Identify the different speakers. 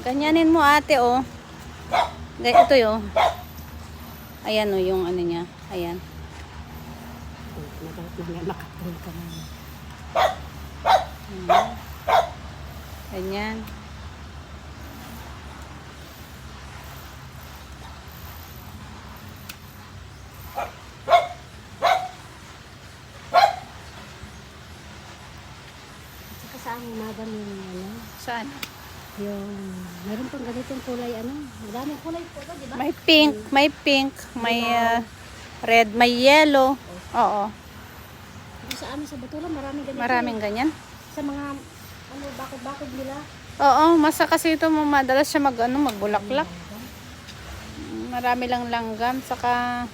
Speaker 1: Ganyanin mo ate, oh. Ito yun. Ayan, oh, yung ano niya. Ayan.
Speaker 2: Makapul ka na.
Speaker 1: Ganyan.
Speaker 2: Saka saan umaga yung ano?
Speaker 1: Saan?
Speaker 2: Yung, mayroon pang ganitong kulay ano? Madaming kulay po ba, di ba?
Speaker 1: May pink, may red, may yellow. Oo.
Speaker 2: Dito sa amin sa Batulan, maraming ganito.
Speaker 1: Maraming ganyan.
Speaker 2: Sa mga, ano, bakod-bakod nila.
Speaker 1: Oo, masa kasi ito madalas siya magbulaklak. Marami lang langgam, saka